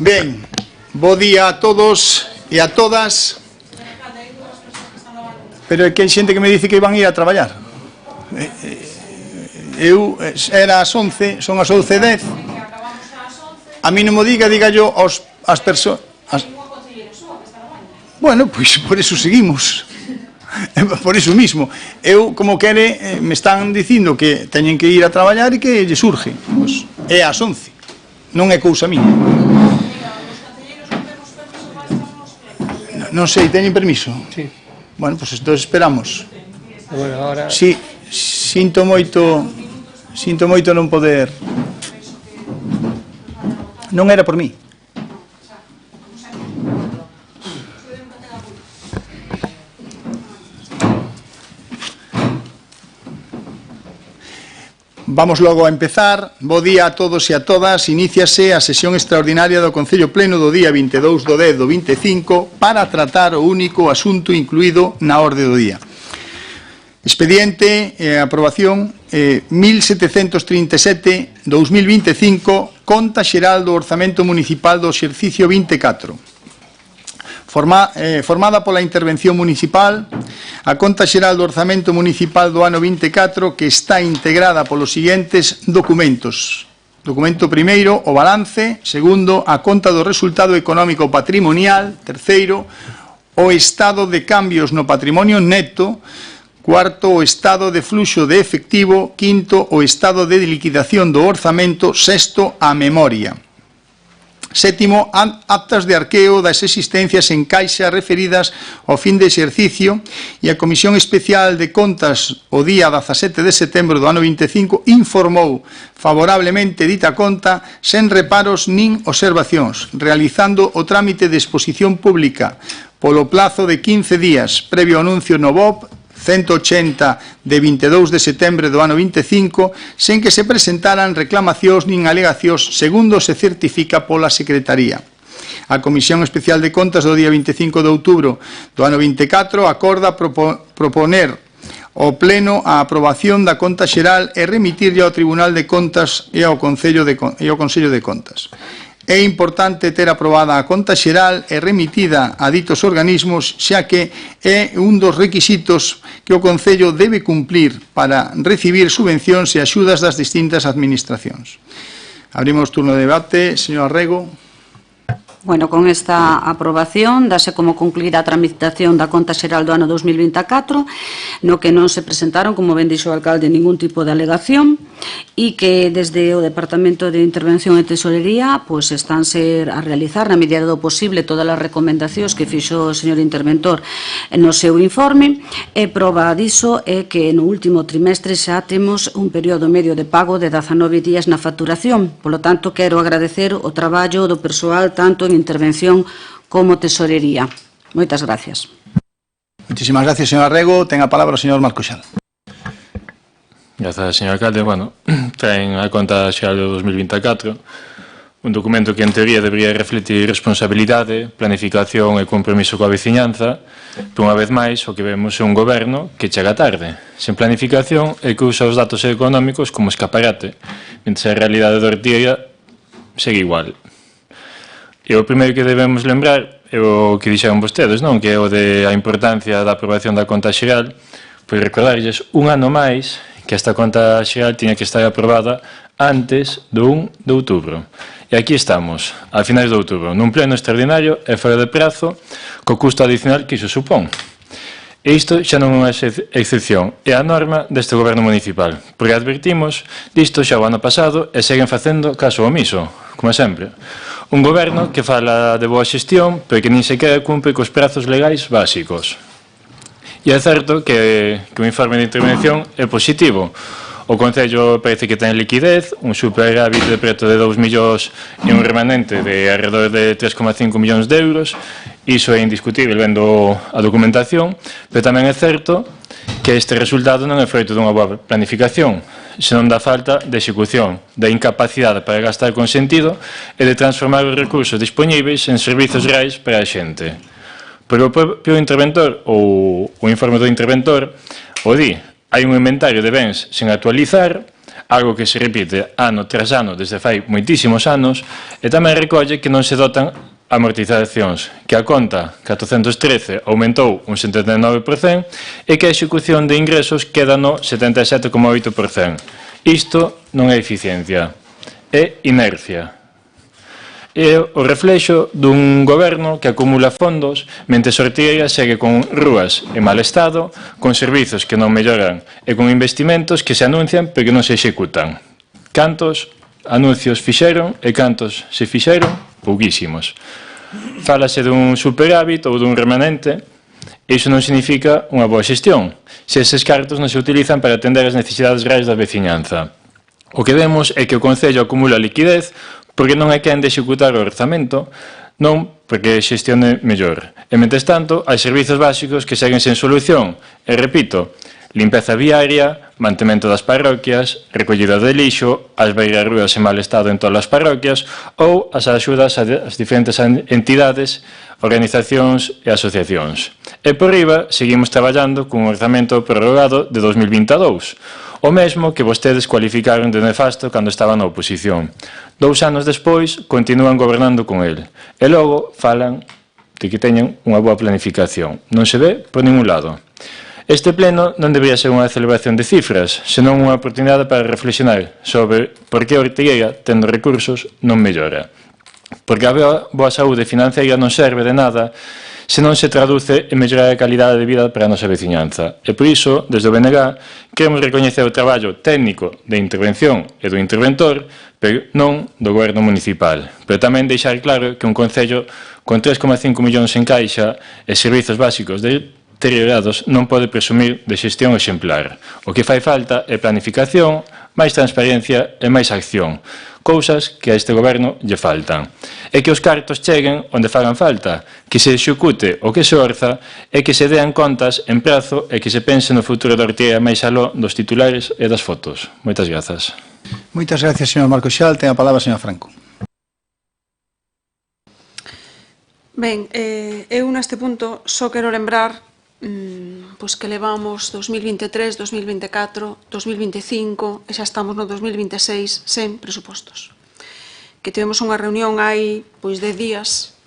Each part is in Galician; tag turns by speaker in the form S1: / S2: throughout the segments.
S1: Ben, bo día a todos e a todas. Pero é que hai xente que me dice que iban a ir a traballar. Eu, era as 11, son as 11:10. A mí non mo diga yo as persoas. Bueno, pois por eso seguimos. Por eso mismo. Eu, como quere, me están dicindo que teñen que ir a traballar e que lle surge. Pois é as 11. Non é cousa miña. Non sei, teñen permiso?
S2: Sí.
S1: Bueno, pois entón esperamos.
S2: Bueno, ahora...
S1: Sí, sinto moito non poder. Non era por mí. Vamos logo a empezar. Bo día a todos e a todas. Iníciase a sesión extraordinaria do Concello Pleno do día 22 do 10 do 25 para tratar o único asunto incluído na orde do día. Expediente e aprobación 1737-2025, Conta Xeral do Orzamento Municipal do exercicio 24. Formada pola intervención municipal, a Conta Xeral do Orzamento Municipal do ano 24, que está integrada polos seguintes documentos. Documento primeiro, o balance. Segundo, a conta do resultado económico patrimonial. Terceiro, o estado de cambios no patrimonio neto. Cuarto, o estado de fluxo de efectivo. Quinto, o estado de liquidación do orzamento. Sexto, a memoria. Sétimo, actas de arqueo das existencias en caixa referidas ao fin de exercicio, e a Comisión Especial de Contas o día 17 de setembro do ano 25 informou favorablemente dita conta sen reparos nin observacións, realizando o trámite de exposición pública polo plazo de 15 días previo anuncio no BOP 180 de 22 de setembro do ano 25, sen que se presentaran reclamacións nin alegacións, segundo se certifica pola Secretaría. A Comisión Especial de Contas do día 25 de outubro do ano 24 acorda proponer ao Pleno a aprobación da conta xeral e remitirlle ao Tribunal de Contas e ao Consello de Contas. É importante ter aprobada a conta xeral e remitida a ditos organismos, xa que é un dos requisitos que o Concello debe cumplir para recibir subvencións e axudas das distintas administracións. Abrimos turno de debate. Señor Arrego.
S3: Bueno, con esta aprobación dase como concluída a tramitación da conta xeral do ano 2024, no que non se presentaron, como ben dixo o alcalde, ningún tipo de alegación, e que desde o Departamento de Intervención e Tesorería pois estánse a realizar na medida do posible todas as recomendacións que fixo o señor interventor no seu informe, e proba diso é que no último trimestre xa temos un período medio de pago de 19 días na facturación. Polo tanto, quero agradecer o traballo do persoal tanto en intervención como tesorería. Moitas gracias.
S1: Muchísimas gracias, señor Arrego. Ten a palabra o señor Marcoxal.
S4: Grazas, señor alcalde. Bueno, traen a conta xeral do 2024, un documento que en teoría debería refletir responsabilidade, planificación e compromiso coa veciñanza, pero unha vez máis o que vemos é un goberno que chega tarde, sen planificación e que usa os datos económicos como escaparate, mentre a realidade do día segue igual. E o primeiro que debemos lembrar é o que dixeron vostedes, non? Que é o de a importancia da aprobación da conta xeral, pois recordarlles un ano máis que esta conta xeral tiña que estar aprobada antes do 1 de outubro. E aquí estamos, a finais de outubro, nun pleno extraordinario e fora de prazo, co custo adicional que iso supón. E isto xa non é unha excepción, é a norma deste goberno municipal, porque advertimos disto xa o ano pasado e seguen facendo caso omiso, como sempre. Un goberno que fala de boa xestión, pero que nin sequera cumpre cos prazos legais básicos. E é certo que o informe de intervención é positivo. O Concello parece que ten liquidez, un superávit de preto de 2 millóns e un remanente de alrededor de 3,5 millóns de euros. Iso é indiscutible vendo a documentación, pero tamén é certo que este resultado non é froito dunha boa planificación, senón da falta de execución, da incapacidade para gastar con sentido e de transformar os recursos dispoñíveis en servizos reais para a xente. Pero o propio interventor, ou o informe do interventor, o di, hai un inventario de bens sen actualizar, algo que se repite ano tras ano desde fai moitísimos anos, e tamén recolle que non se dotan amortizacións, que a conta 413 aumentou un 79% e que a execución de ingresos queda no 77,8%. Isto non é eficiencia, é inercia. É o reflexo dun goberno que acumula fondos mentre Ortigueira segue con rúas en mal estado, con servizos que non melloran e con investimentos que se anuncian pero que non se executan. Cantos anuncios fixeron e cantos se fixeron? Pouquísimos. Fálase dun superávit ou dun remanente, e iso non significa unha boa xestión, se eses cartos non se utilizan para atender as necesidades reais da veciñanza. O que vemos é que o Concello acumula liquidez porque non é quen de executar o orzamento, non porque xestione mellor. E, mentres tanto, hai servizos básicos que seguen sen solución. E, repito, limpeza viaria, mantemento das parroquias, recollida de lixo, as beirarrúas en mal estado en todas as parroquias ou as axudas ás diferentes entidades, organizacións e asociacións. E, por riba, seguimos traballando cun orzamento prorrogado de 2022, o mesmo que vostedes cualificaron de nefasto cando estaban na oposición. 2 anos despois, continúan gobernando con el. E logo falan de que teñen unha boa planificación. Non se ve por ningún lado. Este pleno non debería ser unha celebración de cifras, senón unha oportunidade para reflexionar sobre por que Ortigueira, tendo recursos, non mellora. Porque a boa saúde financeira non serve de nada se non se traduce en mellorar a calidade de vida para a nosa veciñanza. E por iso, desde o BNG, queremos recoñecer o traballo técnico de intervención e do interventor, pero non do goberno municipal. Pero tamén deixar claro que un concello con 3,5 millóns en caixa e servizos básicos deteriorados non pode presumir de xestión exemplar. O que fai falta é planificación, máis transparencia e máis acción. Cousas que a este goberno lle faltan. E que os cartos cheguen onde fagan falta, que se execute o que se orza e que se dean contas en prazo e que se pense no futuro da Ortigueira máis aló dos titulares e das fotos. Moitas grazas.
S1: Moitas gracias, señor Marcos Xal. Ten a palabra a señora Franco.
S2: Ben, eu neste punto só quero lembrar pois que levamos 2023, 2024, 2025 e xa estamos no 2026 sen presupostos. Que tivemos unha reunión hai pois 10 días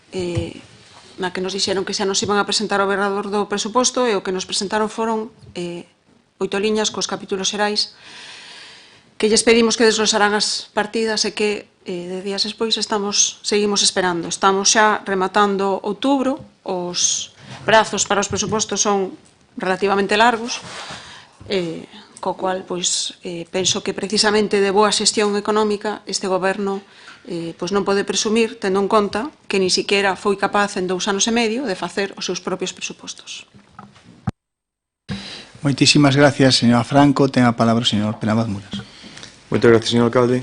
S2: na que nos dixeron que xa nos iban a presentar o borrador do presuposto e o que nos presentaron foron 8 liñas cos capítulos xerais que lles pedimos que desglosaran as partidas e que 10 días despois seguimos esperando. Estamos xa rematando outubro, os prazos para os presupostos son relativamente largos, co cual penso que precisamente de boa xestión económica este goberno non pode presumir, tendo en conta que ni siquiera foi capaz en 2 anos e medio de facer os seus propios presupostos.
S1: Moitísimas gracias, señora Franco. Ten a palabra o señor Penabaz Muras.
S5: Moitas gracias, señor alcalde.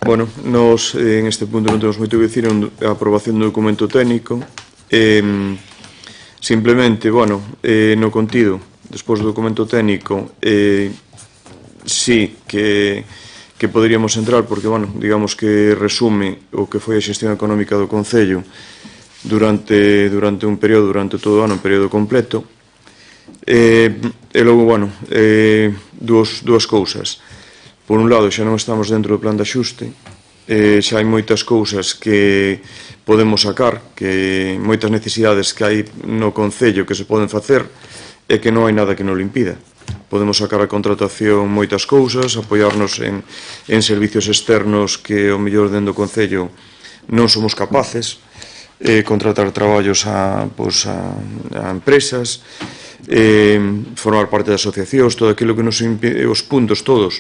S5: Bueno, nos en este punto non temos moito que dicir, a aprobación do documento técnico. Simplemente, bueno, no contido, despois do documento técnico, sí que poderíamos entrar, porque, bueno, digamos que resume o que foi a xestión económica do Concello durante un período, durante todo o ano, un período completo. E logo, bueno, dúas cousas. Por un lado, xa non estamos dentro do plan de axuste, xa hai moitas cousas que podemos sacar, que moitas necesidades que hai no Concello que se poden facer e que non hai nada que nos impida. Podemos sacar a contratación moitas cousas, apoiarnos en servicios externos que o mellor dentro do Concello non somos capaces, contratar traballos a empresas, formar parte de asociacións, todo aquilo que os puntos todos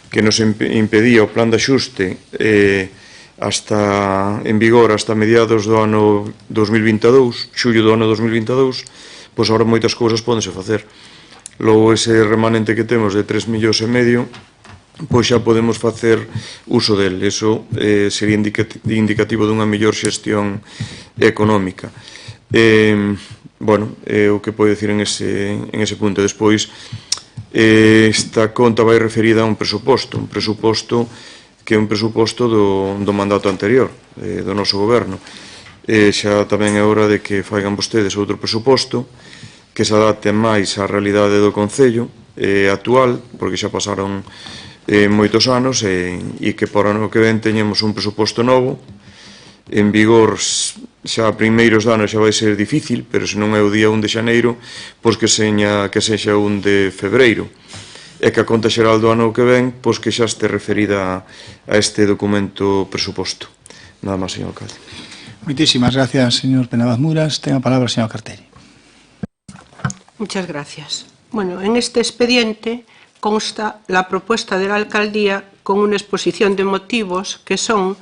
S5: que nos impedía o plan de axuste en vigor hasta mediados do ano 2022, xullo do ano 2022, pois agora moitas cousas pódense facer. Logo, ese remanente que temos de 3,5 millóns, pois xa podemos facer uso del. Eso sería indicativo dunha mellor xestión económica. Bueno, o que podo dicir en ese punto. Despois, esta conta vai referida a un presuposto que é un presuposto do mandato anterior, do noso goberno. Xa tamén é hora de que faigan vostedes outro presuposto que se adapte máis á realidade do Concello actual, porque xa pasaron moitos anos e que para o ano que ven teñemos un presuposto novo en vigor xa a primeiros de ano xa vai ser difícil, pero se non é o día 1 de xaneiro, pois que sexa 1 de febreiro, e que a conta xeral do ano que ven, pois que xa este referida a este documento presuposto. Nada máis, señor alcalde.
S1: Muchísimas gracias, señor Penabaz Muras. Ten a palabra, señor Cartelli.
S6: Muchas gracias. Bueno, en este expediente consta la propuesta de la alcaldía con una exposición de motivos que son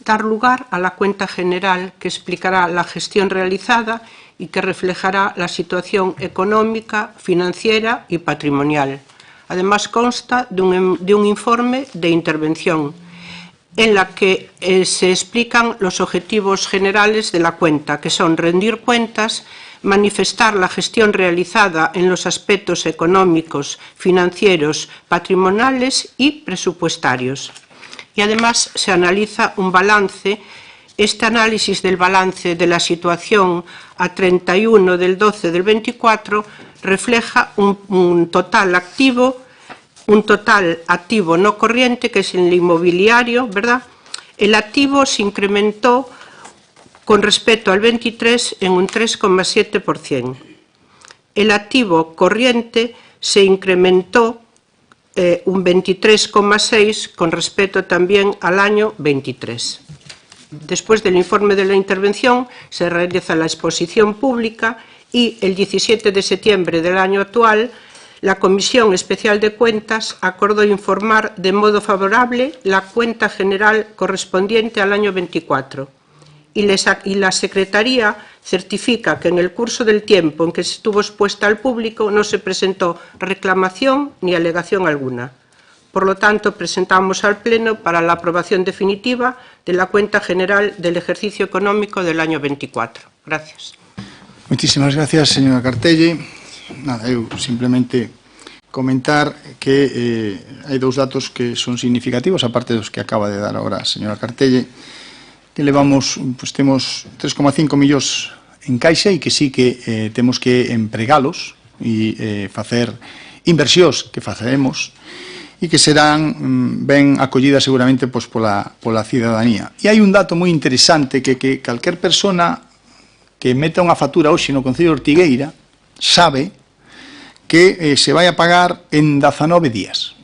S6: dar lugar a la cuenta general que explicará la gestión realizada y que reflejará la situación económica, financiera y patrimonial. Además consta de un informe de intervención en la que se explican los objetivos generales de la cuenta, que son rendir cuentas, manifestar la gestión realizada en los aspectos económicos, financieros, patrimoniales y presupuestarios. Y además se analiza un balance. Este análisis del balance de la situación a 31 del 12 del 24 refleja un total activo no corriente, que es el inmobiliario, ¿verdad? El activo se incrementó con respecto al 23 en un 3,7%. El activo corriente se incrementó un 23,6% con respecto también al año 23. Después del informe de la intervención se realiza la exposición pública y el 17 de septiembre del año actual la Comisión Especial de Cuentas acordó informar de modo favorable la cuenta general correspondiente al año 24 y la Secretaría certifica que en el curso del tiempo en que estuvo expuesta al público no se presentó reclamación ni alegación alguna. Por lo tanto, presentamos al Pleno para la aprobación definitiva de la cuenta general del ejercicio económico del año 24. Gracias.
S1: Muchísimas gracias, señora Cartelli. Nada, eu simplemente comentar que hai dous datos que son significativos, aparte dos que acaba de dar agora a señora Cartelli, que levamos, pues, temos 3,5 millóns en caixa e que sí que temos que empregalos e facer inversións que facemos e que serán ben acollidas seguramente pois, pola cidadanía. E hai un dato moi interesante que calquer persona que meta unha factura hoxe no Concello de Ortigueira sabe que se vai a pagar en 19 días.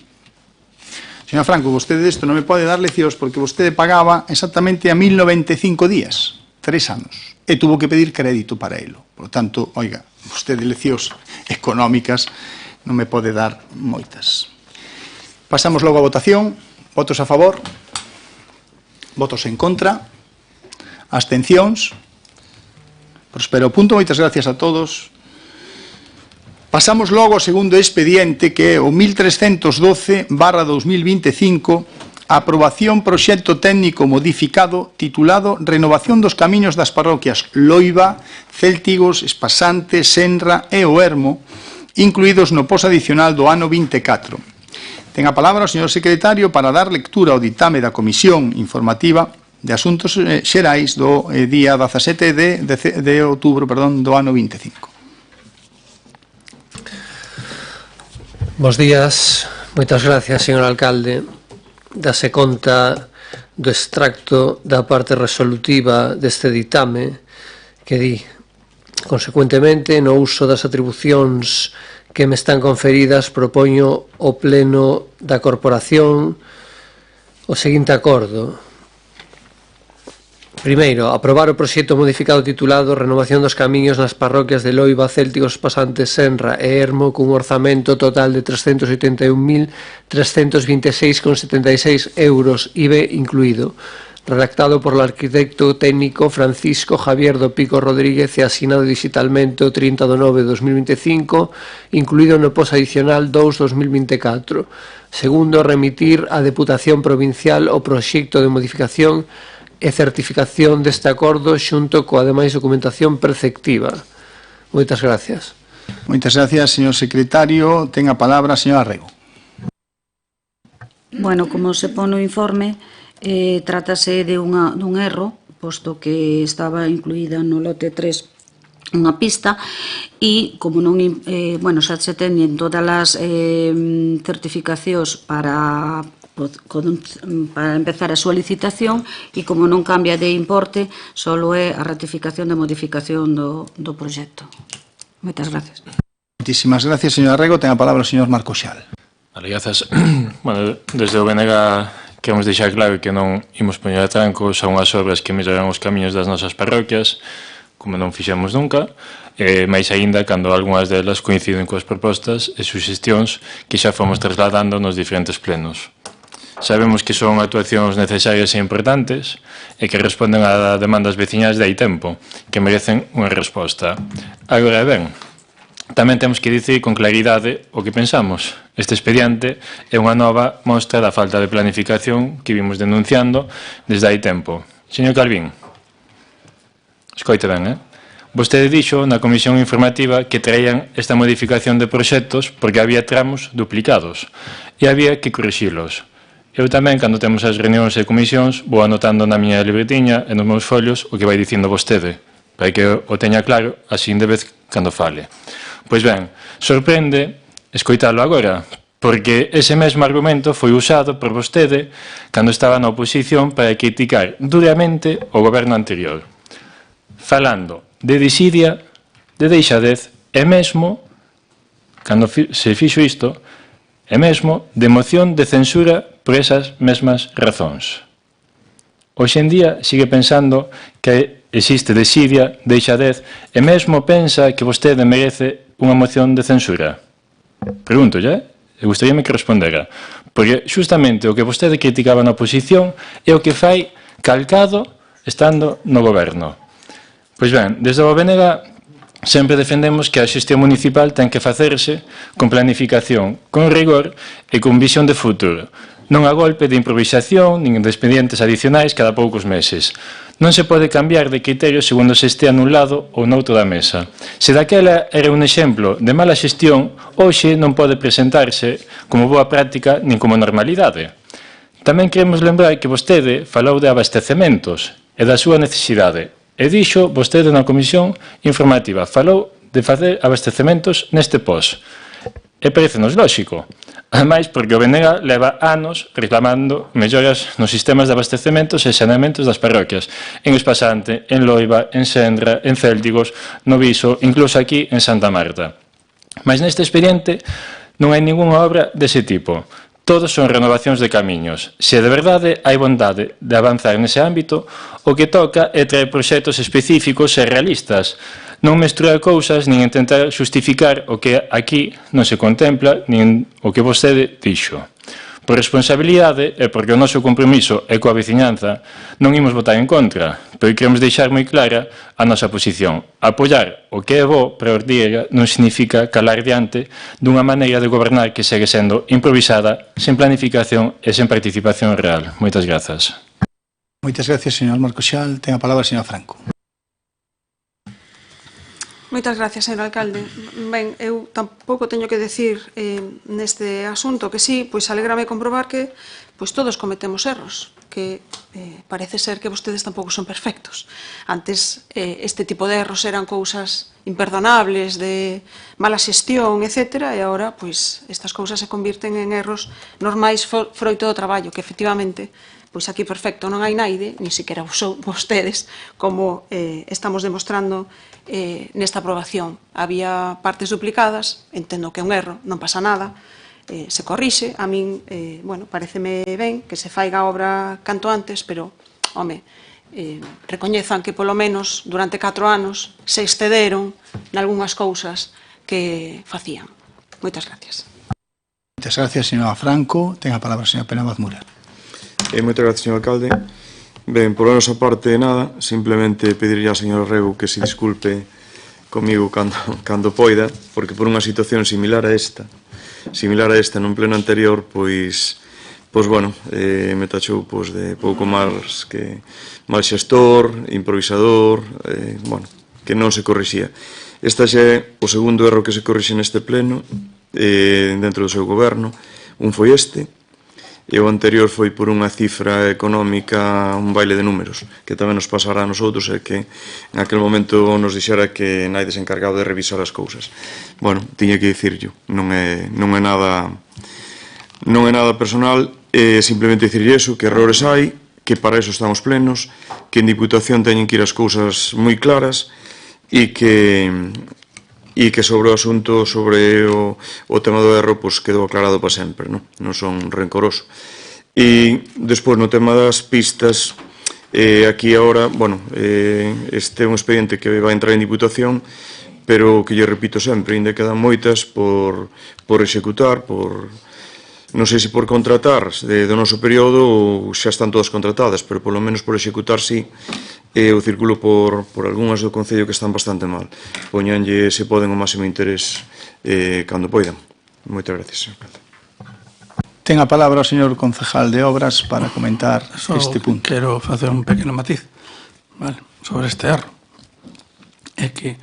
S1: Señor Franco, vostede desto non me pode dar leccións porque vostede pagaba exactamente a 1095 días, 3 anos, e tuvo que pedir crédito para elo. Por lo tanto, oiga, vostede leccións económicas non me pode dar moitas. Pasamos logo a votación. Votos a favor, votos en contra, abstencións. Prospero o punto. Moitas gracias a todos. Pasamos logo ao segundo expediente, que é o 1312/2025, aprobación proxecto técnico modificado titulado Renovación dos camiños das parroquias Loiba, Céltigos, Espasante, Senra e O Ermo, incluídos no pos adicional do ano 24. Ten a palabra o señor secretario para dar lectura ao ditame da Comisión Informativa de Asuntos Xerais do día 17 de outubro do ano 25.
S7: Bos días, moitas gracias, señor alcalde. Dase conta do extracto da parte resolutiva deste ditame que di: consecuentemente, no uso das atribucións que me están conferidas, propoño ao Pleno da Corporación o seguinte acordo. Primeiro, aprobar o proxecto modificado titulado Renovación dos camiños nas parroquias de Loiba, Céltigos, Pasantes, Senra e Ermo, cun orzamento total de 381.326,76 euros, IBE incluído, redactado por el arquitecto técnico Francisco Javier do Pico Rodríguez e asinado digitalmente o 30 de 9 de 2025, incluído no pos adicional 2-2024. Segundo, remitir á Deputación Provincial o proxecto de modificación e certificación deste acordo xunto coa demais documentación preceptiva. Moitas gracias.
S1: Moitas gracias, señor secretario. Ten a palabra a señora Rego.
S3: Bueno, como se pone o informe, trátase de dun erro, posto que estaba incluída no lote 3 unha pista e como non xa se teñen todas as certificacións para empezar a súa licitación e como non cambia de importe, só é a ratificación da modificación do proxecto. Moitas gracias.
S1: Moitísimas gracias, señora Rego. Ten a palabra o señor Marco Xal.
S4: Vale, grazas. Bueno, desde o BNG queremos deixar claro que non imos poñer a trancos a unhas obras que melloran os camiños das nosas parroquias, como non fixemos nunca, máis aínda cando algunhas delas coinciden coas propostas e suxestións que xa fomos trasladando nos diferentes plenos. Sabemos que son actuacións necesarias e importantes e que responden a demandas veciñas de hai tempo, que merecen unha resposta. Agora ben, tamén temos que dicir con claridade o que pensamos. Este expediente é unha nova mostra da falta de planificación que vimos denunciando desde hai tempo. Señor Calvín, escoite ben, Vostede dixo na comisión informativa que traían esta modificación de proxectos porque había tramos duplicados e había que corrixilos. Eu tamén, cando temos as reunións e comisións, vou anotando na miña libretiña e nos meus folios o que vai dicindo vostede, para que o teña claro, así de vez cando fale. Pois ben, sorprende escoitalo agora, porque ese mesmo argumento foi usado por vostede cando estaba na oposición para criticar duramente o goberno anterior, falando de desidia, de deixadez e mesmo, cando se fixo isto, e mesmo de moción de censura por esas mesmas razóns. Hoxe en día sigue pensando que existe desidia, deixadez e mesmo pensa que vostede merece unha moción de censura. Pregúntolle, e gustaríame que respondera, porque justamente o que vostede criticaba na oposición é o que fai calcado estando no goberno. Pois ben, desde o BNG sempre defendemos que a xestión municipal ten que facerse con planificación, con rigor e con visión de futuro, non a golpe de improvisación nin de expedientes adicionais cada poucos meses. Non se pode cambiar de criterio segundo se estea nun lado ou noutro da mesa. Se daquela era un exemplo de mala xestión, hoxe non pode presentarse como boa práctica nin como normalidade. Tamén queremos lembrar que vostede falou de abastecementos e da súa necesidade. E dixo vostede na comisión informativa, falou de facer abastecementos neste pos. E parecenos lóxico. Ademais, porque o BNG leva anos reclamando melloras nos sistemas de abastecementos e saneamentos das parroquias. En Espasante, en Loiva, en Sendra, en Céltigos, no Viso, incluso aquí en Santa Marta. Mas neste expediente non hai ningunha obra dese tipo. Todos son renovacións de camiños. Se de verdade hai bondade de avanzar nese ámbito, o que toca é traer proxectos específicos e realistas. Non mesturar cousas nin intentar justificar o que aquí non se contempla nin o que vostede dixo. Por responsabilidade e porque o noso compromiso é coa veciñanza, non imos votar en contra, pero queremos deixar moi clara a nosa posición. Apoiar o que é bo para Ordiega non significa calar diante dunha maneira de gobernar que segue sendo improvisada, sen planificación e sen participación real. Moitas grazas.
S1: Moitas gracias, señor Marco Xal. Ten a palabra a señora Franco.
S2: Moitas gracias, señor alcalde. Ben, eu tampouco teño que decir neste asunto que sí, pois alegrame comprobar que pois todos cometemos erros, que parece ser que vostedes tampouco son perfectos. Antes este tipo de erros eran cousas imperdonables, de mala xestión, etc. E agora, pois, estas cousas se convirten en erros normais froito do traballo, que efectivamente, pois aquí perfecto non hai naide, ni siquiera vostedes, como estamos demostrando nesta aprobación. Había partes duplicadas, entendo que é un erro, non pasa nada, se corrixe. A min, bueno, pareceme ben que se faiga a obra canto antes, pero, home, recoñezan que polo menos durante 4 anos se excederon nalgúnas cousas que facían. Moitas gracias.
S1: Moitas gracias, señora Franco. Ten a palabra a señora Penabaz Mura.
S5: Moitas gracias, señor alcalde. Ben, por a nosa parte, nada, simplemente pedirlle á señora Rego que se disculpe comigo cando poida, porque por unha situación similar a esta nun pleno anterior, pois bueno, me tachou de pouco máis que mal xestor, improvisador, bueno, que non se corrixía. Esta xa é o segundo erro que se corrixe neste pleno, dentro do seu goberno. Un foi este, e o anterior foi por unha cifra económica, un baile de números, que tamén nos pasará a nosotros, e que en aquel momento nos dixera que naides encargado de revisar as cousas. Bueno, tiña que dicirlo, non é nada personal, simplemente dicirlle eso, que errores hai, que para eso estamos plenos, que en Diputación teñen que ir as cousas moi claras, e que sobre o asunto, sobre o tema do erro, quedou aclarado para sempre, non son rencoroso. E despois, no tema das pistas, aquí agora, bueno, este é un expediente que vai entrar en Diputación, pero que lle repito sempre, ainda quedan moitas por executar, non sei se por contratar do noso período ou xa están todas contratadas, pero polo menos por executar, sí. Eu circulo por algunhas do Concello que están bastante mal. Poñanlle, se poden, o máximo interés cando poidan. Moitas gracias, señor alcalde.
S1: Ten a palabra o señor concejal de Obras para comentar este punto.
S8: Quero facer un pequeno matiz sobre este erro. É que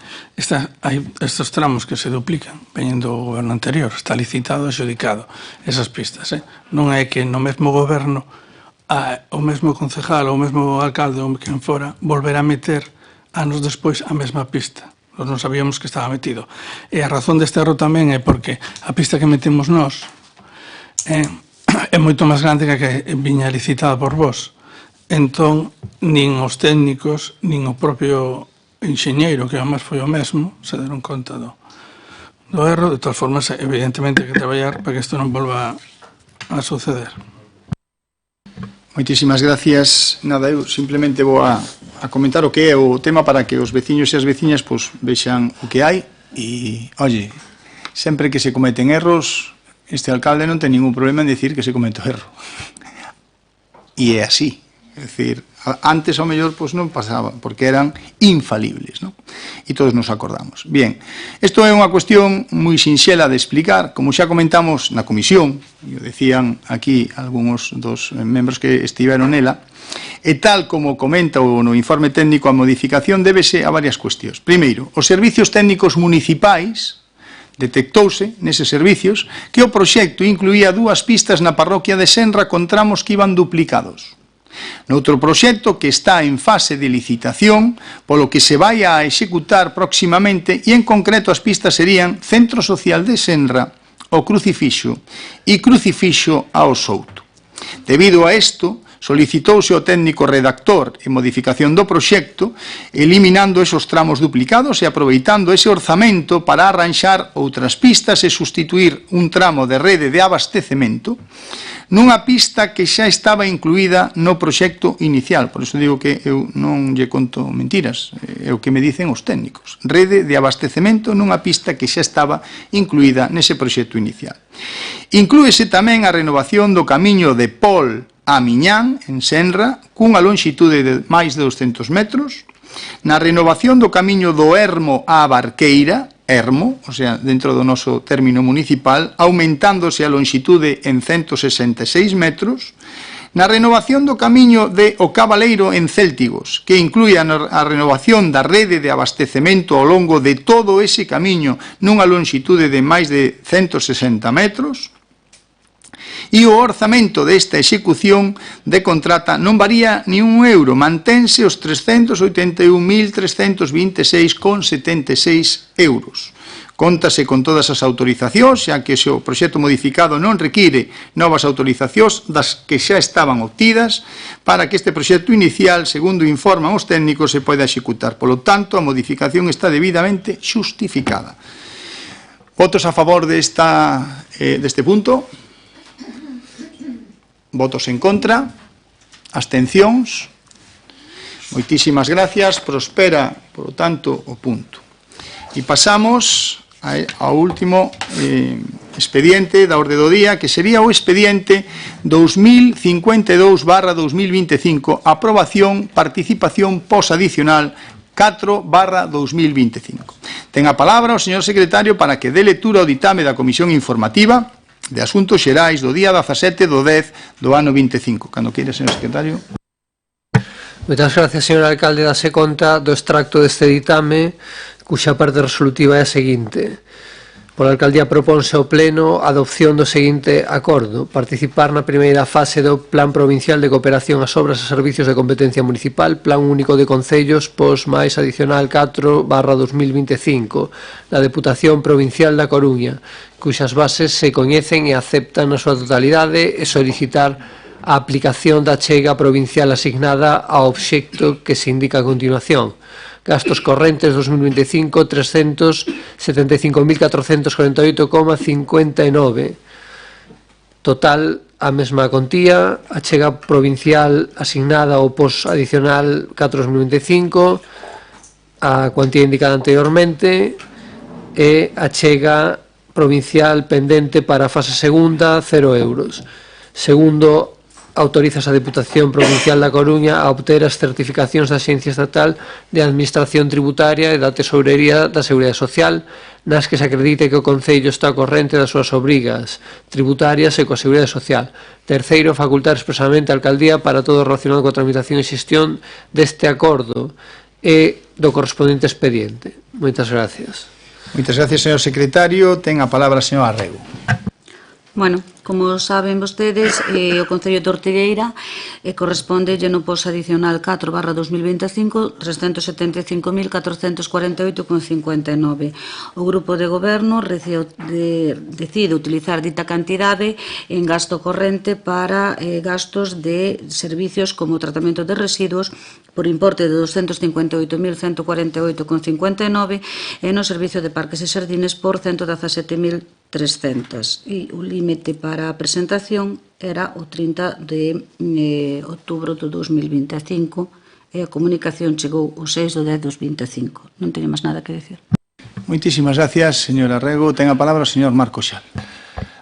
S8: hai estes tramos que se duplican, veñen do goberno anterior, está licitado e adxudicado esas pistas. Non é que no mesmo goberno o mesmo concejal ou o mesmo alcalde ou quen fora volver a meter anos despois a mesma pista. Nós non sabíamos que estaba metido. E a razón deste erro tamén é porque a pista que metemos nós é moito máis grande que a que viña licitada por vos. Entón, nin os técnicos, nin o propio enxeñeiro, que además foi o mesmo, se deron conta do erro. De todas formas, evidentemente, hai que traballar para que isto non volva a suceder.
S1: Moitísimas gracias. Nada, eu simplemente vou a comentar o que é o tema para que os veciños e as veciñas vexan o que hai. E, oye, sempre que se cometen erros, este alcalde non ten ningún problema en decir que se comete o erro. E é así. É dicir, antes ao mellor non pasaba, porque eran infalibles, non? E todos nos acordamos. Bien, isto é unha cuestión moi sinxela de explicar, como xa comentamos na comisión, e o decían aquí algúns dos membros que estiveron nela, e tal como comenta no informe técnico, a modificación débese a varias cuestións. Primeiro, os servicios técnicos municipais, detectouse neses servicios que o proxecto incluía 2 pistas na parroquia de Senra con tramos que iban duplicados. Noutro proxecto que está en fase de licitación, polo que se vai a executar próximamente, e en concreto as pistas serían Centro Social de Senra, o Crucifixo e Crucifixo ao Souto. Debido a isto, solicitouse ao técnico redactor e modificación do proxecto, eliminando esos tramos duplicados e aproveitando ese orzamento para arranxar outras pistas e sustituir un tramo de rede de abastecemento nunha pista que xa estaba incluída no proxecto inicial. Por iso digo que eu non lle conto mentiras, é o que me dicen os técnicos. Rede de abastecemento nunha pista que xa estaba incluída nese proxecto inicial. Inclúese tamén a renovación do camiño de Pol a Miñán, en Senra, cunha longitude de máis de 200 metros, na renovación do camiño do Ermo á Barqueira, Ermo, o sea, dentro do noso término municipal, aumentándose a longitude en 166 metros, na renovación do camiño de O Cabaleiro en Céltigos, que inclúe a renovación da rede de abastecemento ao longo de todo ese camiño nunha longitude de máis de 160 metros, e o orzamento desta execución de contrata non varía ni un euro, mantense os 381.326,76 euros. Contase con todas as autorizacións, xa que o proxecto modificado non require novas autorizacións das que xa estaban obtidas para que este proxecto inicial, segundo informan os técnicos, se poida executar. Polo tanto, a modificación está debidamente xustificada. Votos a favor deste punto? Votos en contra, abstencións. Moitísimas gracias, prospera, por lo tanto, o punto. E pasamos ao último expediente da orde do día, que sería o expediente 2052/2025, aprobación, participación posadicional 4/2025. Ten a palabra o señor secretario para que dé lectura ao ditame da Comisión Informativa de Asuntos Xerais do día 17/10 do ano 25. Cando queira, señor secretario.
S7: Moitas gracias, señor alcalde. Dase conta do extracto deste ditame, cuxa parte resolutiva é a seguinte. Pola Alcaldía proponse ao Pleno a adopción do seguinte acordo: participar na primeira fase do Plan Provincial de Cooperación ás Obras e Servicios de Competencia Municipal, Plan Único de Concellos, POS máis adicional 4/2025, da Deputación Provincial da Coruña, cuxas bases se coñecen e aceptan na súa totalidade, e solicitar a aplicación da achega provincial asignada ao obxecto que se indica a continuación. Gastos correntes 2025, 375.448,59. Total, a mesma contía, achega provincial asignada ao POS adicional 4/2025, a cuantía indicada anteriormente, e achega provincial pendente para a fase segunda, 0 euros. Segundo, autorizas a Deputación Provincial da Coruña a obter as certificacións da Axencia Estatal de Administración Tributaria e da Tesourería da Seguridade Social, nas que se acredite que o Concello está corrente das súas obrigas tributarias e coa Seguridade Social. Terceiro, facultar expresamente a Alcaldía para todo relacionado coa tramitación e xestión deste acordo e do correspondente expediente. Moitas gracias.
S1: Moitas gracias, señor secretario. Ten a palabra a señor Arrego.
S3: Bueno, como saben vostedes, o Concello de Ortigueira corresponde no POS adicional 4/2025 375.448,59. O Grupo de Goberno decide utilizar dita cantidade en gasto corrente para gastos de servicios como tratamento de residuos por importe de 258.148,59 e no servicio de parques e xardines por 117.300. E o límite para a presentación era o 30 de outubro do 2025 e a comunicación chegou o 6 de 10 de 2025. Non teño máis nada que decir.
S1: Moitísimas gracias, señor Arrego. Ten a palabra o señor Marco Xal.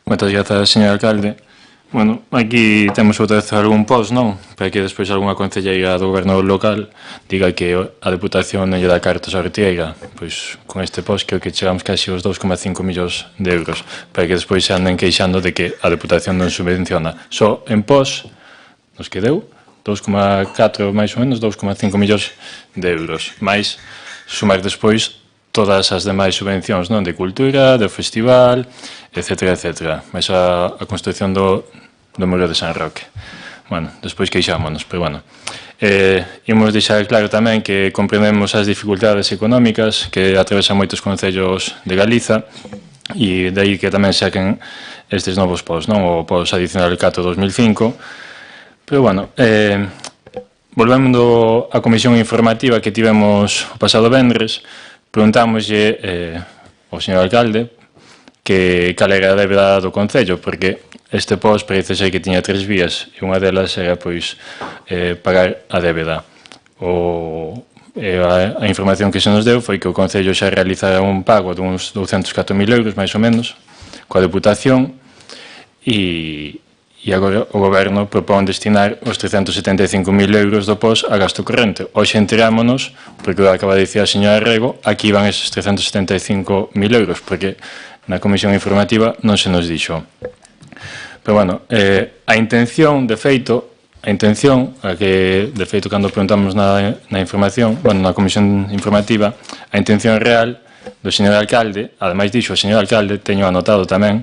S4: Moitas grazas, señor alcalde. Bueno, aquí temos outra vez algún post, non? Para que despois algunha concelleira do goberno local diga que a Deputación non lle dá cartos a Ortigueira. Pois con este post creo que chegamos casi aos 2,5 millóns de euros, para que despois se anden queixando de que a Deputación non subvenciona. Só en post nos que deu 2,4 máis ou menos 2,5 millóns de euros, máis sumar despois todas as demais subvencións, non, de cultura, do festival, etcétera, etcétera, máis a construción do Muro de San Roque. Bueno, despois queixámonos, pero bueno. Imos deixar claro tamén que comprendemos as dificultades económicas que atravesan moitos concellos de Galiza e de aí que tamén saquen estes novos POS, non? O POS adicional 4/2005. Pero bueno, volvendo á comisión informativa que tivemos o pasado vendres, preguntámoslle ao señor alcalde que cal era a débeda do Concello, porque este POS parece ser que tiña 3 vías e unha delas era pois pagar a débeda. A información que se nos deu foi que o Concello xa realizara un pago de uns 204.000 euros, máis ou menos, coa Deputación, e agora o Goberno propón destinar os 375.000 euros do POS a gasto corrente. Hoxe enterámonos, porque acaba de dicir a señora Rego, aquí van esos 375.000 euros, porque na comisión informativa non se nos dixo. Pero bueno, a intención, de feito, cando preguntamos na información, bueno, na comisión informativa, a intención real do señor alcalde, ademais dixo o señor alcalde, teño anotado tamén,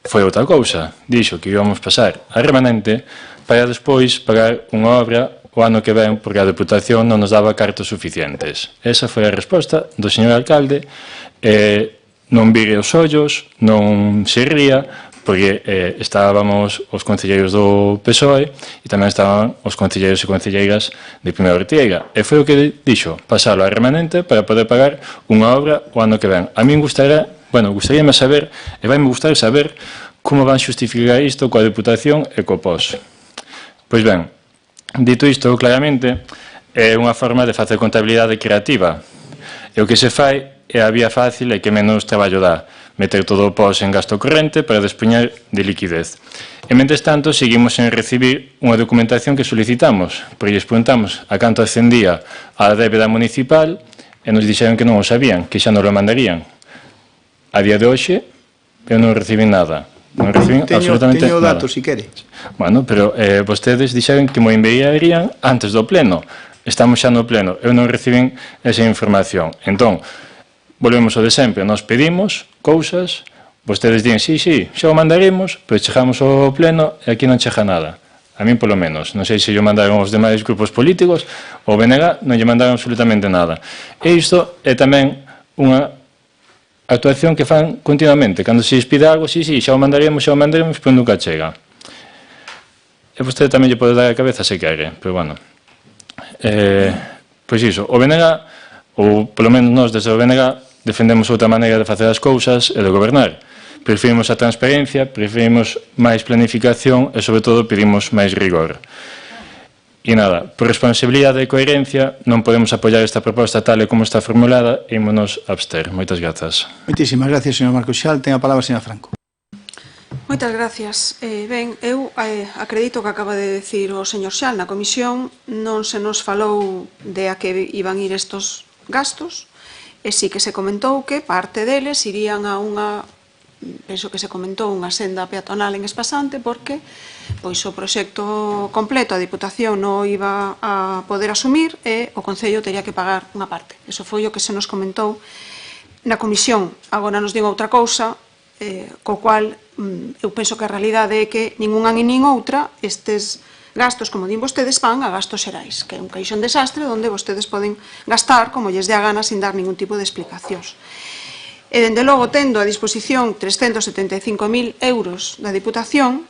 S4: foi outra cousa. Dixo que íbamos pasar a remanente para despois pagar unha obra o ano que ven porque a Deputación non nos daba cartos suficientes. Esa foi a resposta do señor alcalde. Non vire os ollos, non se ría, porque estábamos os concelleiros do PSOE e tamén estaban os concelleiros e concelleiras de Primeira Ortigueira. E foi o que dixo, pasalo a remanente para poder pagar unha obra o ano que ven. A min gustaríame saber, e vai me gustar saber, como van xustificar isto coa Deputación e co POS. Pois ben, dito isto claramente, é unha forma de facer contabilidade creativa. E o que se fai é a vía fácil e que menos traballo dá, meter todo o POS en gasto corrente para dispoñer de liquidez. E, mentres tanto, seguimos en recibir unha documentación que solicitamos, porque lles preguntamos a canto ascendía a débeda municipal e nos dixeron que non o sabían, que xa non o mandarían. A día de hoxe, eu non recibín nada. Non recibín absolutamente nada.
S1: Teño datos, se quere.
S4: Bueno, pero vostedes dixeron que mo enviarían antes do pleno. Estamos xa no pleno. Eu non recibín esa información. Entón, volvemos ao de sempre, nós pedimos cousas, vostedes din, sí, xa o mandaremos, pero chegamos ao pleno e aquí non chega nada. A mí, polo menos. Non sei se yo mandaron os demais grupos políticos, o BNG non lle mandaron absolutamente nada. E isto é tamén unha actuación que fan continuamente. Cando se despide algo, sí, xa o mandaremos, pero nunca chega. E vostede tamén lle pode dar a cabeza se quere, pero bueno. Pois iso, o BNG, ou polo menos nós desde o BNG, defendemos outra maneira de facer as cousas e de gobernar. Preferimos a transparencia, preferimos máis planificación e, sobre todo, pedimos máis rigor. E nada, por responsabilidade e coherencia, non podemos apoiar esta proposta tal e como está formulada e ímonos abster. Moitas grazas.
S1: Moitísimas gracias, señor Marcoxal. Ten a palabra a señora Franco.
S2: Moitas gracias. Ben, eu acredito que acaba de decir o señor Xal na comisión, non se nos falou de a que iban ir estos gastos, e sí que se comentou que parte deles irían a unha, penso que se comentou, unha senda peatonal en Espasante, porque pois o proxecto completo a Diputación non iba a poder asumir e o Concello teria que pagar unha parte. Eso foi o que se nos comentou na comisión. Agora nos din outra cousa, co cual eu penso que a realidade é que ninguna nin outra estes gastos, como din vostedes, van a gastos xerais, que é un caixón desastre onde vostedes poden gastar como lles dé a gana sin dar ningún tipo de explicacións. E, dende logo, tendo a disposición 375.000 euros da Diputación,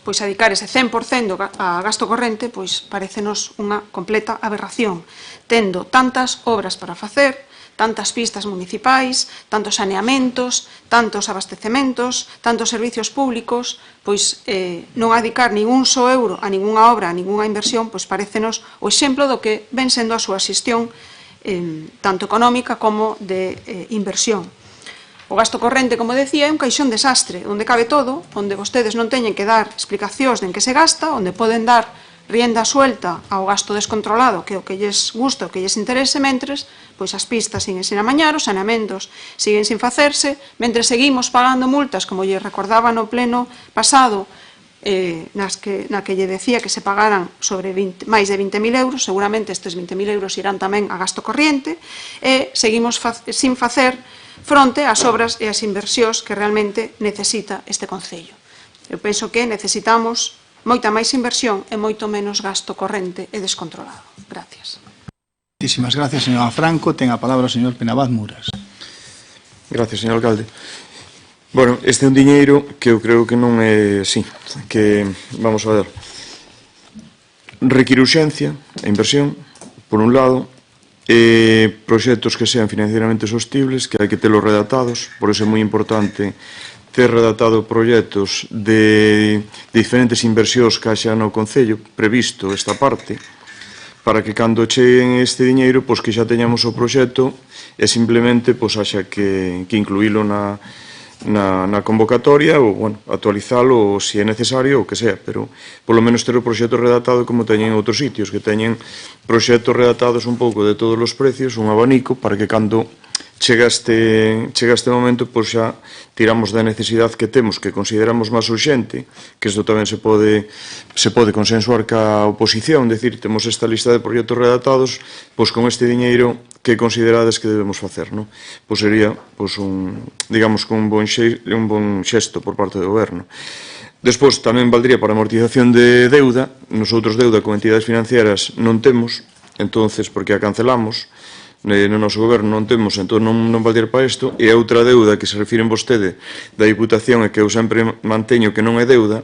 S2: pois dedicar ese 100% a gasto corrente, pois parecenos unha completa aberración, tendo tantas obras para facer, tantas pistas municipais, tantos saneamentos, tantos abastecementos, tantos servicios públicos, pois non dedicar ningún só euro a ningunha obra, a ningunha inversión, pois parecenos o exemplo do que ven sendo a súa xestión tanto económica como de inversión. O gasto corrente, como decía, é un caixón desastre, onde cabe todo, onde vostedes non teñen que dar explicacións de en que se gasta, onde poden dar rienda suelta ao gasto descontrolado, que é o que lles gusta, o que lles interese, mentres pois as pistas siguen sin amañar, os saneamentos siguen sin facerse, mentre seguimos pagando multas, como lle recordaba no pleno pasado, na que lle decía que se pagaran sobre máis de 20.000 euros, seguramente estes 20.000 euros irán tamén a gasto corriente, e seguimos sin facer fronte ás obras e ás inversións que realmente necesita este Concello. Eu penso que necesitamos moita máis inversión e moito menos gasto corrente e descontrolado. Gracias.
S1: Muchísimas gracias, señora Franco. Ten a palabra o señor Penabaz Muras.
S5: Gracias, señor alcalde. Bueno, este é un diñeiro que eu creo que non é así, que, vamos a ver, require urxencia e inversión, por un lado, proxectos que sean financieramente sostibles, que hai que telos redactados, por iso é moi importante ter redactado proxectos de diferentes inversións que haxa no Concello, previsto esta parte, para que cando cheguen este diñeiro, pois que xa teñamos o proxecto e simplemente pois haxa que incluílo na convocatoria ou, bueno, actualizalo se é necesario ou que sea, pero polo menos ter o proxecto redactado como teñen en outros sitios, que teñen proxectos redactados un pouco de todos os precios, un abanico, para que cando chega este momento, pois xa tiramos da necesidade que temos, que consideramos máis urxente, que isto tamén se pode consensuar ca oposición, decir, temos esta lista de proxectos redactados, pois con este diñeiro que considerades que debemos facer, non? Pois sería, pois, digamos, un bon xesto por parte do goberno. Despois, tamén valdría para amortización de deuda. Nosotros deuda con entidades financieras non temos, entonces, porque a cancelamos, no noso goberno non temos, entón non valdría para isto. E a outra deuda que se refiren vostede da Diputación e que eu sempre manteño que non é deuda,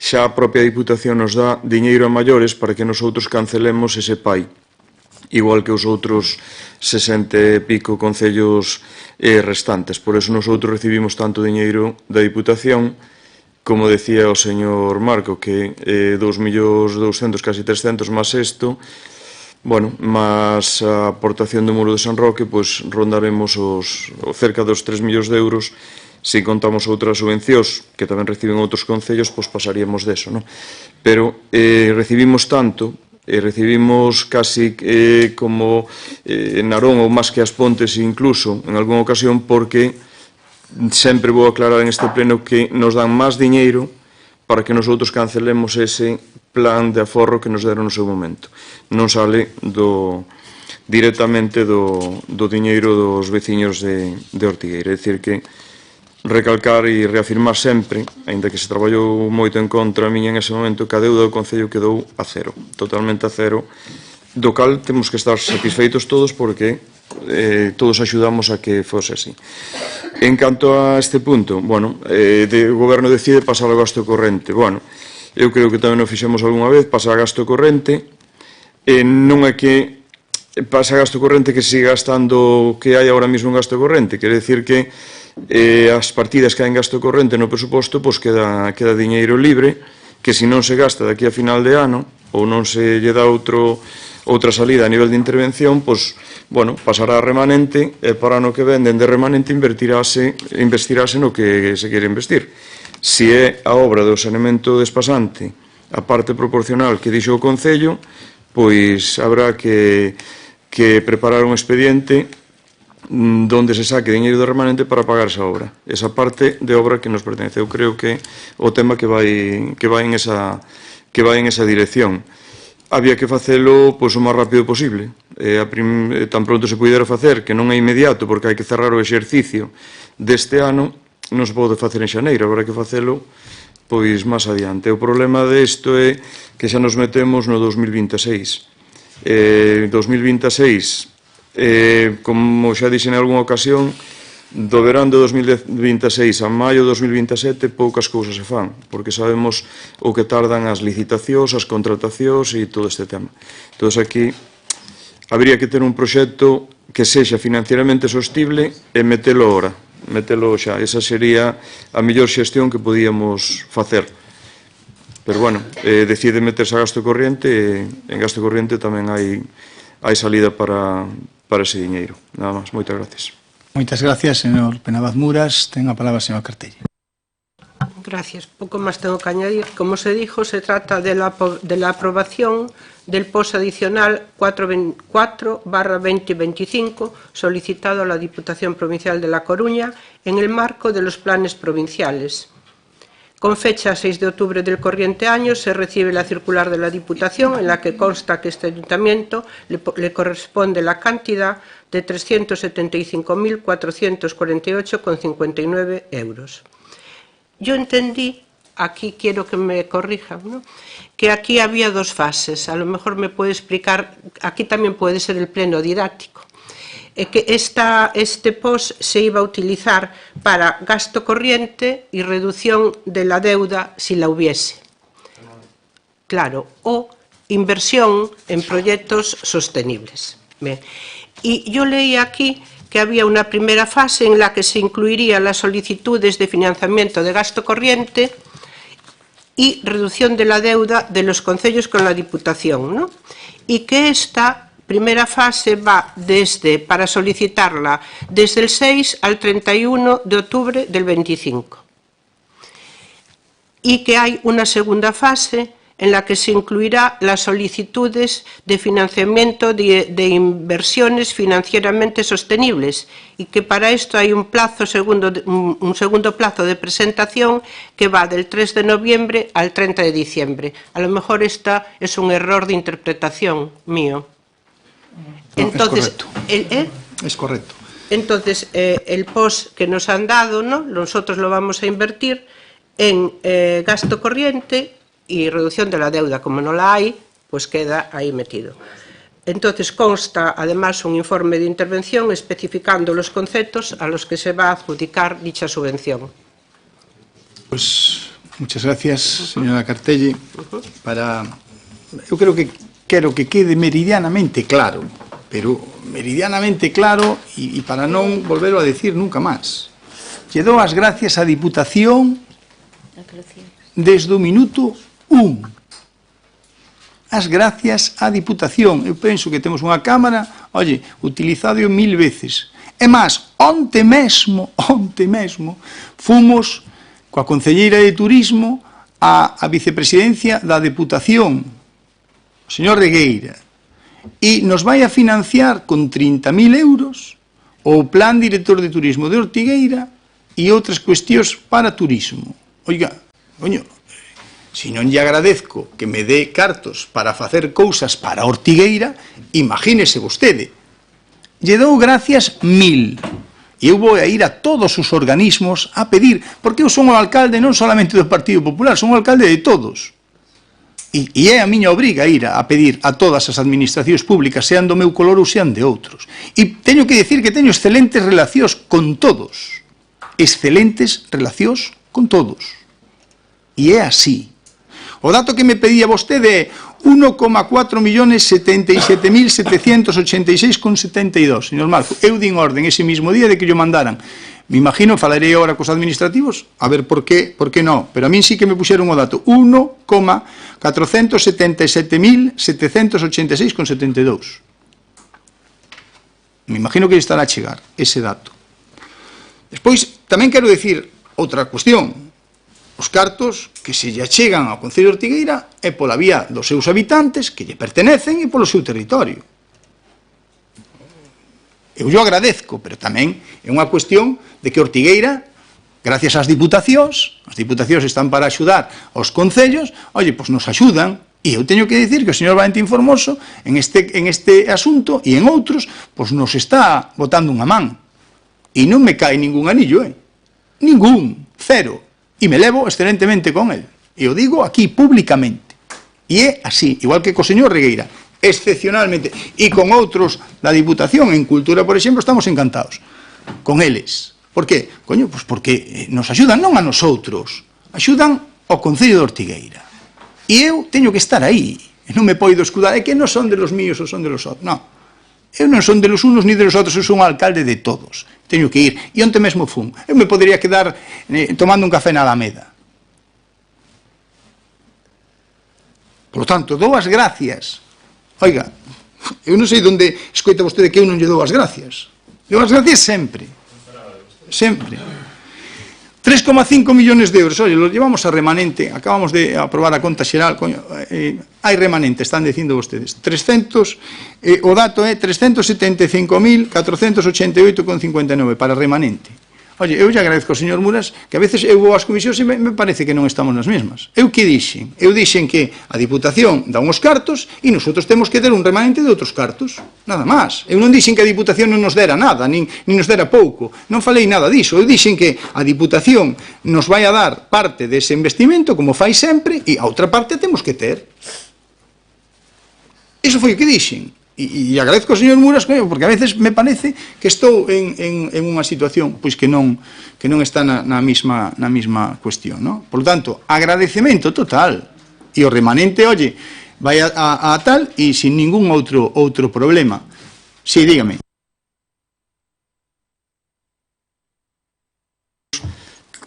S5: xa a propia Diputación nos dá diñeiro a maiores para que nosotros cancelemos ese PAI, igual que os outros 60 e pico concellos restantes. Por eso nosotros recibimos tanto diñeiro da Diputación, como decía o señor Marco, que 2.200.000, casi 300, máis isto, bueno, máis a aportación do Muro de San Roque, pois rondaremos cerca dos 3 millóns de euros. Se contamos outras subvencións que tamén reciben outros concellos, pois pasaríamos deso, non? Pero recibimos tanto, recibimos casi como Narón ou máis que as Pontes incluso en algunha ocasión, porque sempre vou aclarar en este pleno que nos dan máis diñeiro para que nosotros cancelemos ese plan de aforro que nos deron no seu momento. Non sale do directamente do diñeiro dos veciños de Ortigueira. É dicir que recalcar e reafirmar sempre, aínda que se traballou moito en contra a miña en ese momento, que a deuda do Concello quedou a cero, totalmente a cero, do cal temos que estar satisfeitos todos porque todos axudamos a que fose así. En canto a este punto, bueno, o goberno decide pasar ao gasto corrente. Bueno, eu creo que tamén o fixemos algunha vez, pasar a gasto corrente, non é que pasa gasto corrente que siga gastando o que hai agora mesmo en gasto corrente, quere decir que as partidas que hai en gasto corrente no presuposto, pois queda diñeiro libre, que se non se gasta daqui a final de ano, ou non se lle dá outra salida a nivel de intervención, pois, bueno, pasará a remanente, e para ano que venden de remanente investirase no que se quere investir. Se é a obra do saneamento despasante a parte proporcional que dixo o Concello, pois habrá que preparar un expediente donde se saque diñeiro de remanente para pagar esa obra, esa parte de obra que nos pertence. Eu creo que o tema que vai en esa dirección. Había que facelo pois, o máis rápido posible, tan pronto se pudera facer, que non é inmediato porque hai que cerrar o exercicio deste ano, non se pode facer en xaneiro, habrá que facelo pois máis adiante. O problema desto é que xa nos metemos no 2026. 2026, como xa dixen en algunha ocasión, do verán de 2026 a maio de 2027 poucas cousas se fan, porque sabemos o que tardan as licitacións, as contratacións e todo este tema. Entón, aquí, habría que ter un proxecto que sexa financieramente sostible e metelo ahora, metelo xa. Esa sería a mellor xestión que podíamos facer. Pero, bueno, decide meterse a gasto corriente e en gasto corriente tamén hai salida para ese diñeiro. Nada máis. Moitas gracias.
S1: Moitas gracias, señor Penabaz Muras. Ten a palabra, señor Cartelle.
S6: Gracias. Pouco máis tengo que añadir. Como se dijo, se trata de la aprobación del POS adicional 4/2025 solicitado a la Diputación Provincial de La Coruña en el marco de los planes provinciales. Con fecha 6 de octubre del corriente año se recibe la circular de la Diputación en la que consta que este ayuntamiento le corresponde la cantidad de 375.448,59 euros. Yo entendí, aquí quiero que me corrijan, ¿no?, que aquí había dos fases. A lo mejor me puede explicar, aquí también puede ser el pleno didáctico. Que este POS se iba a utilizar para gasto corriente y reducción de la deuda si la hubiese. Claro, o inversión en proyectos sostenibles. Bien. Y yo leí aquí que había una primera fase en la que se incluirían las solicitudes de financiamiento de gasto corriente y reducción de la deuda de los concellos con la Diputación, ¿no? Y que esta primera fase va para solicitarla desde el 6 al 31 de octubre del 25. Y que hay una segunda fase en la que se incluirá las solicitudes de financiamiento de inversiones financieramente sostenibles y que para esto hay un segundo plazo de presentación que va del 3 de noviembre al 30 de diciembre. A lo mejor esta es un error de interpretación mío. Entonces,
S1: es correcto.
S6: Entonces, el POS que nos han dado, ¿no?, nosotros lo vamos a invertir en gasto corriente y reducción de la deuda. Como no la hay, pues queda ahí metido. Entonces, consta además un informe de intervención especificando los conceptos a los que se va a adjudicar dicha subvención.
S1: Pues muchas gracias, señora Cartelle. Yo creo que quero que quede meridianamente claro, pero meridianamente claro e para non volverlo a decir nunca máis. Lle dou as gracias á Diputación desde o minuto 1. As gracias á Diputación. Eu penso que temos unha cámara, oye, utilizado 1000 veces. E máis, onte mesmo, fomos coa Concelleira de Turismo á vicepresidencia da Deputación, o señor Regueira, e nos vai a financiar con 30.000 euros o Plan Director de Turismo de Ortigueira e outras cuestións para turismo. Oiga, coño, Se non lle agradezco que me dé cartos para facer cousas para a Ortigueira, imagínese vostede. Lle dou gracias 1000. E eu vou a ir a todos os organismos a pedir, porque eu son o alcalde non solamente do Partido Popular, son o alcalde de todos. E é a miña obriga ir a pedir a todas as administracións públicas, sean do meu color ou sean de outros. E teño que decir que teño excelentes relacións con todos. Excelentes relacións con todos. E é así. O dato que me pedía vostede é 1.477.786,72. Señor Marco, eu din orden ese mismo día de que yo mandaran. Me imagino, falarei agora cos administrativos, a ver por qué non. Pero a min sí que me puxeron o dato 1.477.786,72. Me imagino que estará a chegar ese dato. Despois, tamén quero dicir outra cuestión. Os cartos que se lle achegan ao Concello de Ortigueira é pola vía dos seus habitantes que lle pertenecen e polo seu territorio. Eu lle agradezco, pero tamén é unha cuestión de que Ortigueira, gracias ás diputacións, as diputacións están para axudar aos concellos, pois nos axudan, e eu teño que dicir que o señor Valentín Formoso en este asunto e en outros, pois nos está botando unha man. E non me cae ningún anillo, ningún, cero. E me levo excelentemente con él. E o digo aquí públicamente. E é así, igual que co señor Regueira, excepcionalmente. E con outros da Diputación, en Cultura, por exemplo, estamos encantados con eles. Por qué? Coño, pois porque nos axudan non a nosotros, axudan ao Concello de Ortigueira. E eu teño que estar aí. E non me poido escudar, é que non son de los míos ou son de los outros. Non. Eu non son de los unos ni de los outros, eu son alcalde de todos. Teño que ir. E onte mesmo fun. Eu me podería quedar tomando un café na Alameda. Por lo tanto, dou as gracias. Oiga, eu non sei onde escoita vostede que eu non lle dou as gracias. Dou as gracias sempre. Sempre. 3,5 millones de euros. Oye, los llevamos a remanente. Acabamos de aprobar a conta xeral. Hai remanente, están dicindo vostedes. O dato é 375.488,59 para remanente. Oye, eu lle agradezco ao señor Muras que a veces eu vou ás comisións e me parece que non estamos nas mesmas. Eu que dixen? Eu dixen que a Diputación dá uns cartos e nosotros temos que ter un remanente de outros cartos. Nada máis. Eu non dixen que a Diputación non nos dera nada, nin nos dera pouco. Non falei nada diso. Eu dixen que a Diputación nos vai a dar parte dese investimento, como fai sempre, e a outra parte temos que ter. Iso foi o que dixen. E agradezco ao señor Muras, porque a veces me parece que estou en unha situación pois que non está na mesma cuestión, non? Por lo tanto, agradecemento total. E o remanente, oye, vai a tal e sin ningún outro problema. Sí, dígame.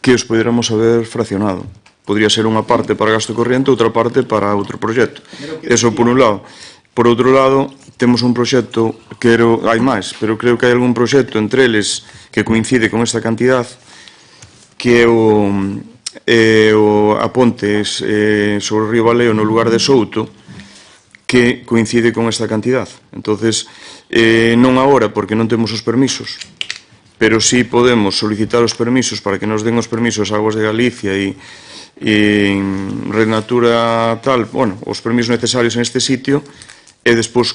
S5: Que os poderamos haber fraccionado. Podría ser unha parte para gasto corriente, outra parte para outro proxecto. Eso por un lado. Por outro lado, temos un proxecto, hai máis, pero creo que hai algún proxecto entre eles que coincide con esta cantidad, que é a ponte sobre o río Valeo no lugar de Souto, que coincide con esta cantidad. Entonces, non agora, porque non temos os permisos, pero sí podemos solicitar os permisos para que nos den os permisos a Aguas de Galicia e Red Natura tal, os permisos necesarios en este sitio, e despois,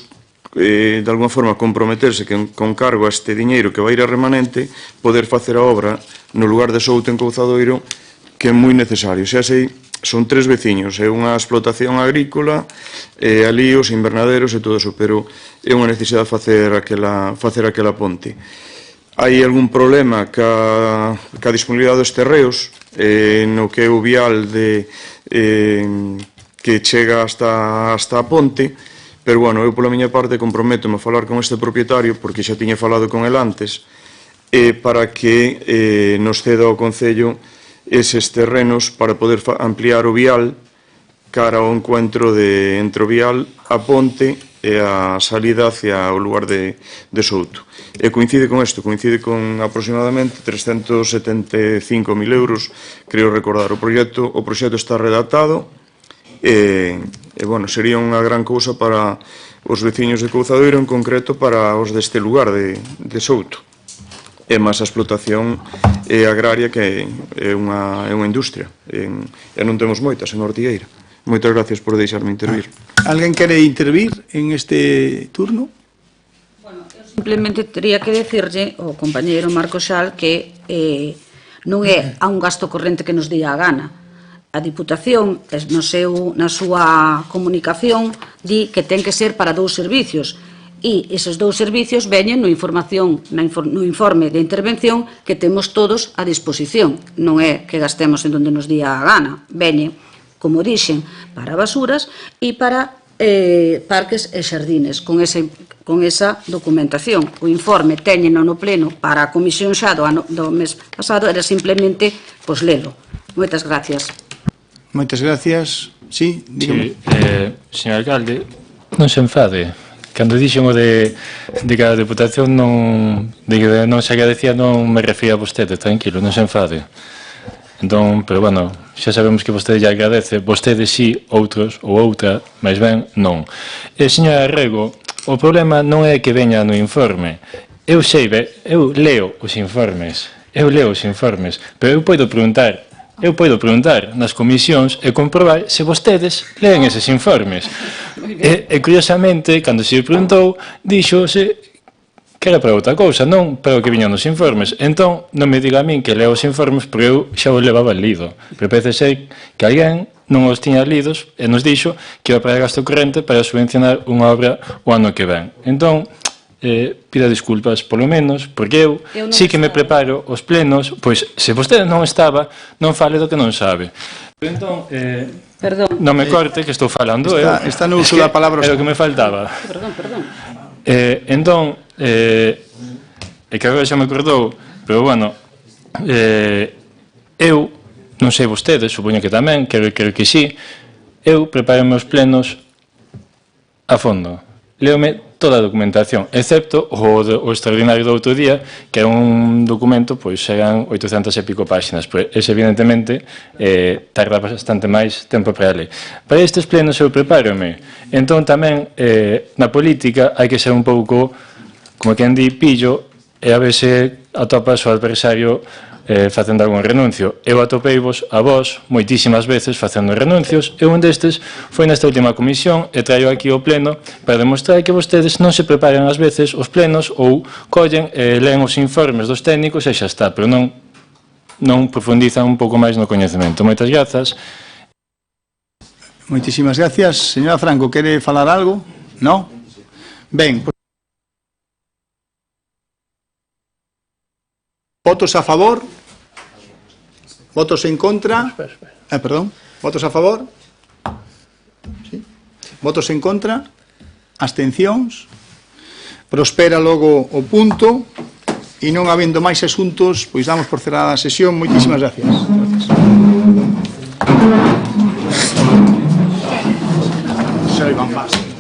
S5: de alguma forma, comprometerse que con cargo a este diñeiro que vai ir a remanente, poder facer a obra no lugar de Souto en Couzadoiro, que é moi necesario. Xa sei, son 3 veciños, é unha explotación agrícola, ali os invernaderos e todo eso, pero é unha necesidade facer aquela ponte. Hai algún problema ca disponibilidade dos terreos, no que é o vial que chega hasta a ponte, pero, eu pola miña parte comprométome a falar con este propietario, porque xa tiña falado con el antes, para que nos ceda ao Concello eses terrenos para poder ampliar o vial cara ao encuentro entre o vial, a ponte e a salida hacia o lugar de Souto. E coincide con isto, coincide con aproximadamente 375.000 euros, creo recordar. O proxecto está redactado, sería unha gran cousa para os veciños de Couzadoiro, en concreto para os deste lugar de Souto. e máis a explotación agraria que é unha industria e non temos moitas en Ortigueira. Moitas gracias por deixarme intervir.
S1: Alguén quere intervir en este turno?
S3: Simplemente teria que decirlle ao compañeiro Marco Xal que non é a un gasto corrente que nos día a gana. A Diputación, na súa comunicación, di que ten que ser para 2 servicios, e esos 2 servicios veñen no informe de intervención que temos todos a disposición. Non é que gastemos en donde nos día a gana. Veñen, como dixen, para basuras e para parques e xardines, con esa documentación. O informe teñeno no pleno para a comisión xa do mes pasado, era simplemente lelo. Moitas gracias.
S1: Moitas gracias. Sí, dígame.
S4: Señor alcalde, non se enfade. Cando dixen o de que a Deputación non se agradecía, non me refería a vostede, tranquilo, non se enfade. Entón, pero bueno, xa sabemos que vostede lle agradece, vostede sí, outros ou outra, máis ben non. Señora Rego, o problema non é que veña no informe. Eu sei, eu leo os informes, pero eu podo preguntar nas comisións e comprobar se vostedes leen eses informes. E curiosamente, cando se preguntou, díxose que era para outra cousa, non para o que viñan nos informes. Entón, non me diga a min que leo os informes, porque eu xa os levaba lido. Pero parece ser que alguén non os tiña lidos e nos dixo que iba para gasto corrente para subvencionar unha obra o ano que ven. Entón, pida disculpas polo menos, porque eu sí que me preparo os plenos, pois se vostede non estaba, non fale do que non sabe. Pero entón, non me corte que estou falando eu.
S1: Está no uso da palabra.
S4: É o que me faltaba.
S3: Perdón.
S4: Entón, que agora xa me acordou, pero bueno, eu, non sei vostedes, supoño que tamén, creo que sí, eu preparo os plenos a fondo. Leome toda a documentación, excepto o extraordinario do outro día, que é un documento, pois eran 800 e pico páxinas, pois ese evidentemente tarda bastante máis tempo para ler. Para estes plenos eu prepárome, entón tamén na política hai que ser un pouco, como quen di, pillo, e a ver se atopas o adversario facendo algún renuncio. Eu atopeivos a vos moitísimas veces facendo renuncios e un destes foi nesta última comisión e traio aquí o pleno para demostrar que vostedes non se preparan ás veces os plenos ou collen e leen os informes dos técnicos e xa está, pero non profundizan un pouco máis no coñecemento. Moitas grazas.
S1: Moitísimas gracias. Señora Franco, quere falar algo? Non? Ben, votos a favor, votos en contra, votos a favor, ¿sí? Votos en contra, abstencións, prospera logo o punto e non habendo máis asuntos, pois damos por cerrada a sesión. Moitísimas gracias. Soy Van Basten.